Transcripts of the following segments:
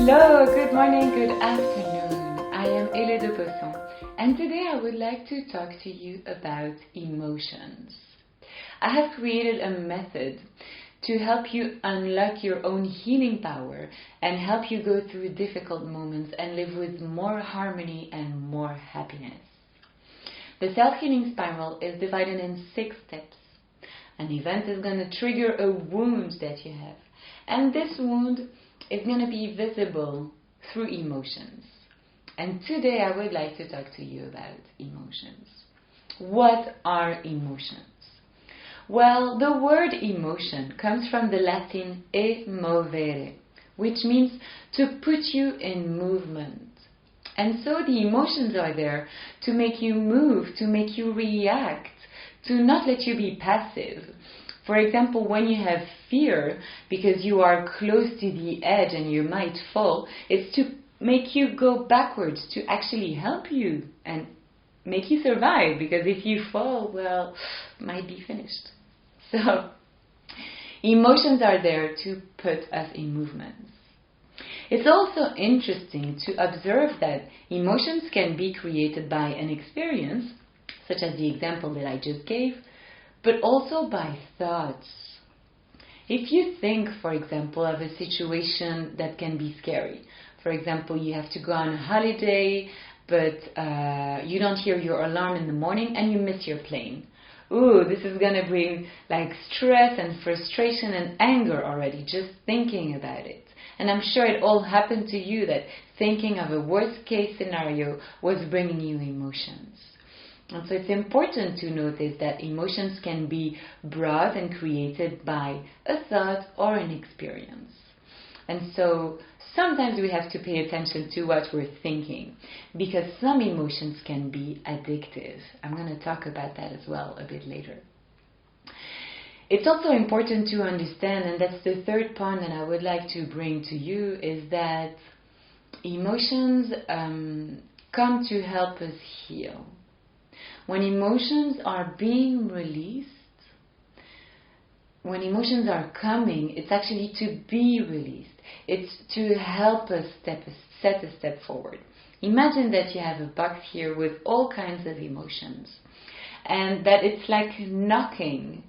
Hello, good morning, good afternoon. I am Ele de Posson, and today I would like to talk to you about emotions. I have created a method to help you unlock your own healing power and help you go through difficult moments and live with more harmony and more happiness. The self-healing spiral is divided in 6 steps. An event is going to trigger a wound that you have, and this wound is going to be visible through emotions. And today I would like to talk to you about emotions. What are emotions? Well, the word emotion comes from the Latin e movere, which means to put you in movement. And so the emotions are there to make you move, to make you react, to not let you be passive. For example, when you have fear because you are close to the edge and you might fall, it's to make you go backwards, to actually help you and make you survive, because if you fall, well, it might be finished. So, emotions are there to put us in movement. It's also interesting to observe that emotions can be created by an experience, such as the example that I just gave, but also by thoughts. If you think, for example, of a situation that can be scary, for example, you have to go on a holiday, but you don't hear your alarm in the morning and you miss your plane. Ooh, this is going to bring like stress and frustration and anger already, just thinking about it. And I'm sure it all happened to you that thinking of a worst case scenario was bringing you emotions. And so it's important to notice that emotions can be brought and created by a thought or an experience. And so sometimes we have to pay attention to what we're thinking, because some emotions can be addictive. I'm going to talk about that as well a bit later. It's also important to understand, and that's the third point that I would like to bring to you, is that emotions come to help us heal. When emotions are being released, when emotions are coming, it's actually to be released. It's to help us set a step forward. Imagine that you have a box here with all kinds of emotions, and that it's like knocking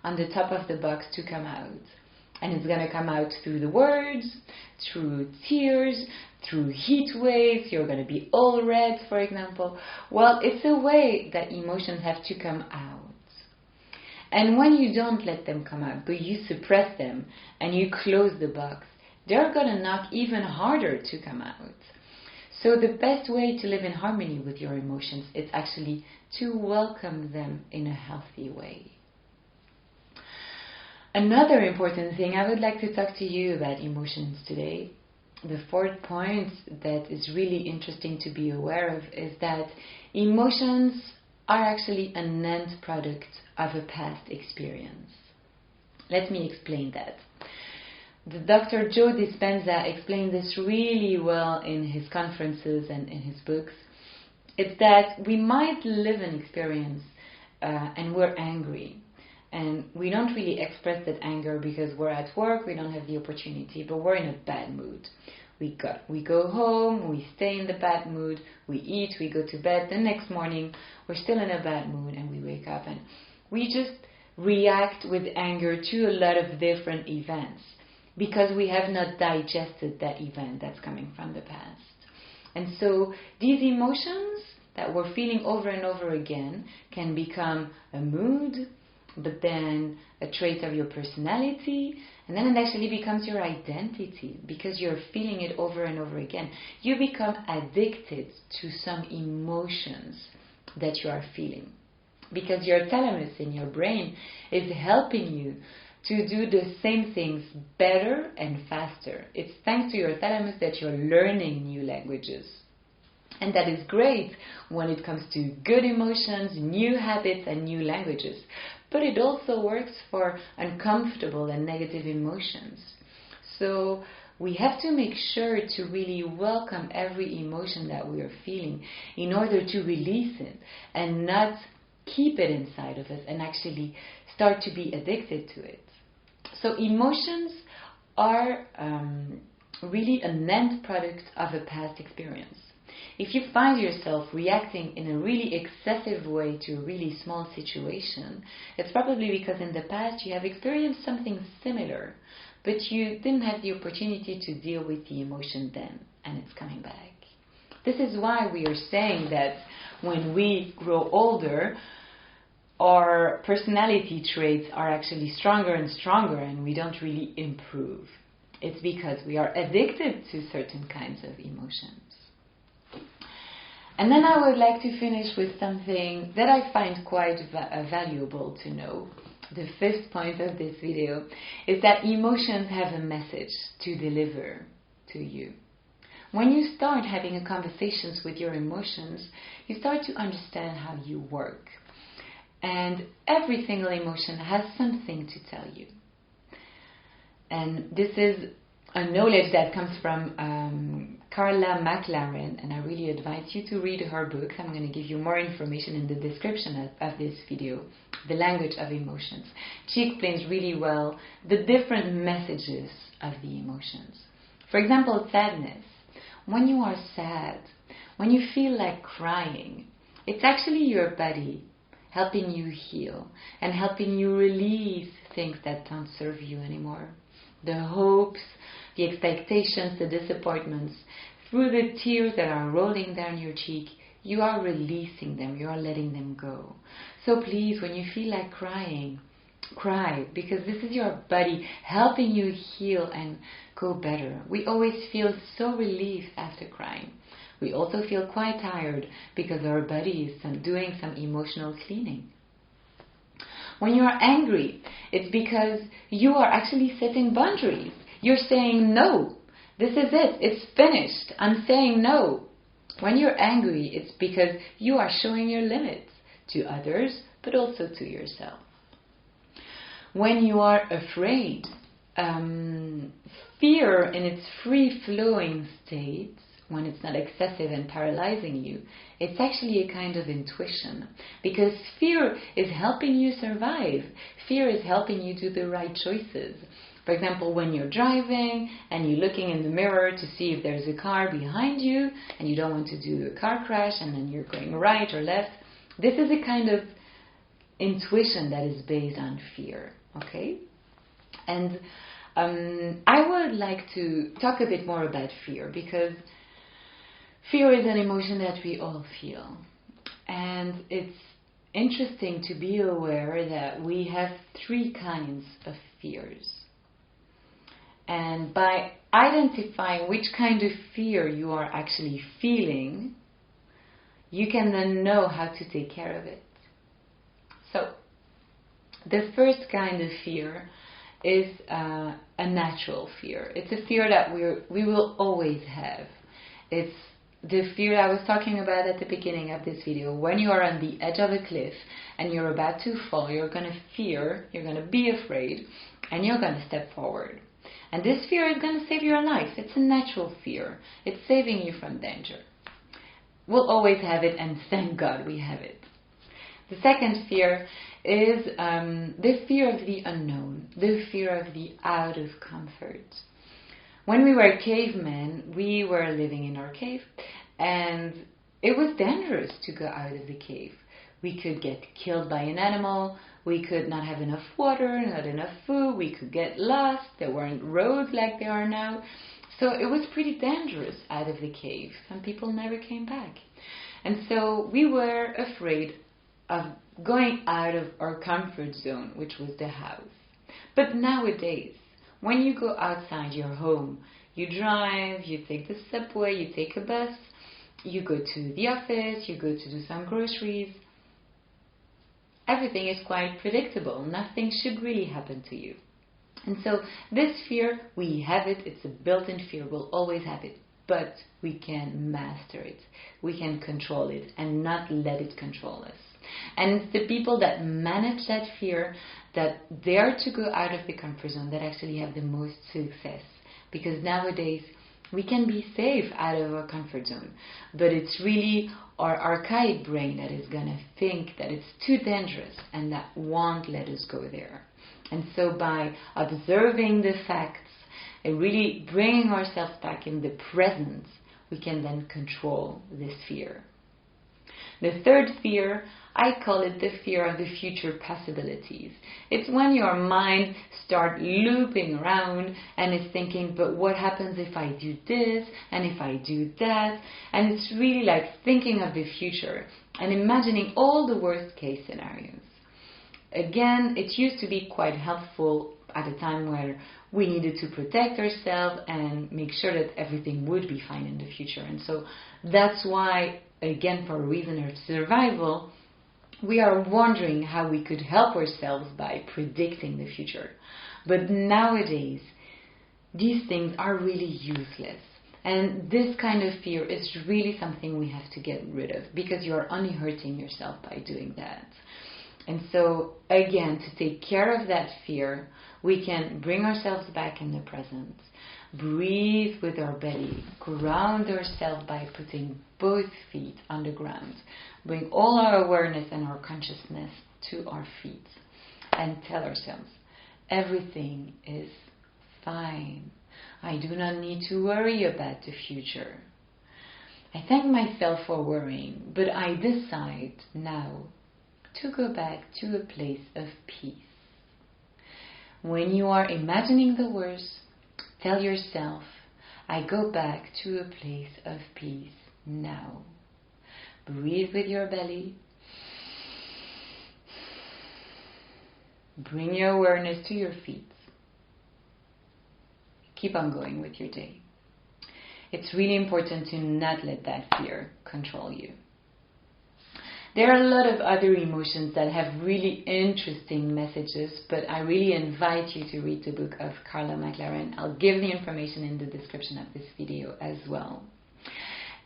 on the top of the box to come out. And it's going to come out through the words, through tears, through heat waves. You're going to be all red, for example. Well, it's a way that emotions have to come out. And when you don't let them come out, but you suppress them and you close the box, they're going to knock even harder to come out. So the best way to live in harmony with your emotions is actually to welcome them in a healthy way. Another important thing, I would like to talk to you about emotions today. The fourth point that is really interesting to be aware of is that emotions are actually an end product of a past experience. Let me explain that. The Dr. Joe Dispenza explained this really well in his conferences and in his books. It's that we might live an experience and we're angry. And we don't really express that anger because we're at work, we don't have the opportunity, but we're in a bad mood. We go home, we stay in the bad mood, we eat, we go to bed. The next morning, we're still in a bad mood and we wake up and we just react with anger to a lot of different events because we have not digested that event that's coming from the past. And so these emotions that we're feeling over and over again can become a mood, but then a trait of your personality, and then it actually becomes your identity because you're feeling it over and over again. You become addicted to some emotions that you are feeling because your thalamus in your brain is helping you to do the same things better and faster. It's thanks to your thalamus that you're learning new languages. And that is great when it comes to good emotions, new habits, and new languages. But it also works for uncomfortable and negative emotions. So we have to make sure to really welcome every emotion that we are feeling in order to release it and not keep it inside of us and actually start to be addicted to it. So emotions are really an end product of a past experience. If you find yourself reacting in a really excessive way to a really small situation, it's probably because in the past you have experienced something similar, but you didn't have the opportunity to deal with the emotion then, and it's coming back. This is why we are saying that when we grow older, our personality traits are actually stronger and stronger, and we don't really improve. It's because we are addicted to certain kinds of emotions. And then I would like to finish with something that I find quite valuable to know. The fifth point of this video is that emotions have a message to deliver to you. When you start having conversations with your emotions, you start to understand how you work. And every single emotion has something to tell you. And this is a knowledge that comes from Carla McLaren, and I really advise you to read her books. I'm going to give you more information in the description of this video, The Language of Emotions. She explains really well the different messages of the emotions. For example, sadness. When you are sad, when you feel like crying, it's actually your body helping you heal and helping you release things that don't serve you anymore. The hopes, the expectations, the disappointments, through the tears that are rolling down your cheek, you are releasing them, you are letting them go. So please, when you feel like crying, cry, because this is your body helping you heal and go better. We always feel so relieved after crying. We also feel quite tired because our body is doing some emotional cleaning. When you are angry, it's because you are actually setting boundaries. You're saying no. This is it. It's finished. I'm saying no. When you're angry, it's because you are showing your limits to others, but also to yourself. When you are afraid, fear in its free-flowing state, when it's not excessive and paralyzing you, it's actually a kind of intuition, because fear is helping you survive. Fear is helping you do the right choices. For example, when you're driving and you're looking in the mirror to see if there's a car behind you and you don't want to do a car crash and then you're going right or left, this is a kind of intuition that is based on fear, okay? And I would like to talk a bit more about fear, because fear is an emotion that we all feel. And it's interesting to be aware that we have three kinds of fears. And by identifying which kind of fear you are actually feeling, you can then know how to take care of it. So, the first kind of fear is a natural fear. It's a fear that we will always have. It's the fear I was talking about at the beginning of this video. When you are on the edge of a cliff and you're about to fall, you're going to fear, you're going to be afraid, and you're going to step forward. And this fear is going to save your life. It's a natural fear. It's saving you from danger. We'll always have it, and thank God we have it. The second fear is the fear of the unknown, the fear of the out of comfort. When we were cavemen, we were living in our cave, and it was dangerous to go out of the cave. We could get killed by an animal, we could not have enough water, not enough food, we could get lost, there weren't roads like there are now. So it was pretty dangerous out of the cave. Some people never came back. And so we were afraid of going out of our comfort zone, which was the house. But nowadays, when you go outside your home, you drive, you take the subway, you take a bus, you go to the office, you go to do some groceries. Everything is quite predictable. Nothing should really happen to you. And so this fear, we have it. It's a built-in fear. We'll always have it. But we can master it. We can control it and not let it control us. And it's the people that manage that fear, that dare to go out of the comfort zone, that actually have the most success. Because nowadays, we can be safe out of our comfort zone. But it's really our archaic brain that is going to think that it's too dangerous and that won't let us go there. And so by observing the facts and really bringing ourselves back in the present, we can then control this fear. The third fear, I call it the fear of the future possibilities. It's when your mind starts looping around and is thinking, but what happens if I do this and if I do that? And it's really like thinking of the future and imagining all the worst case scenarios. Again, it used to be quite helpful at a time where we needed to protect ourselves and make sure that everything would be fine in the future. And so that's why, again, for a reason of survival, we are wondering how we could help ourselves by predicting the future. But nowadays, these things are really useless. And this kind of fear is really something we have to get rid of, because you are only hurting yourself by doing that. And so, again, to take care of that fear, we can bring ourselves back in the present, breathe with our belly, ground ourselves by putting both feet on the ground, bring all our awareness and our consciousness to our feet, and tell ourselves, everything is fine. I do not need to worry about the future. I thank myself for worrying, but I decide now to go back to a place of peace. When you are imagining the worst, tell yourself, I go back to a place of peace now. Breathe with your belly. Bring your awareness to your feet. Keep on going with your day. It's really important to not let that fear control you. There are a lot of other emotions that have really interesting messages, but I really invite you to read the book of Carla McLaren. I'll give the information in the description of this video as well.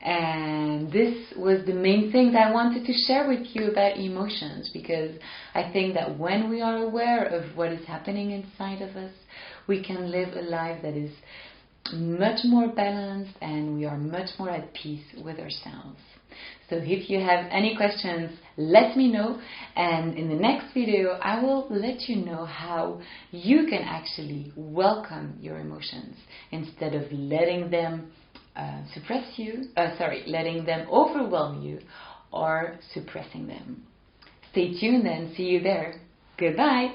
And this was the main things I wanted to share with you about emotions, because I think that when we are aware of what is happening inside of us, we can live a life that is much more balanced and we are much more at peace with ourselves. So if you have any questions, let me know, and in the next video I will let you know how you can actually welcome your emotions instead of letting them letting them overwhelm you or suppressing them. Stay tuned and see you there. Goodbye.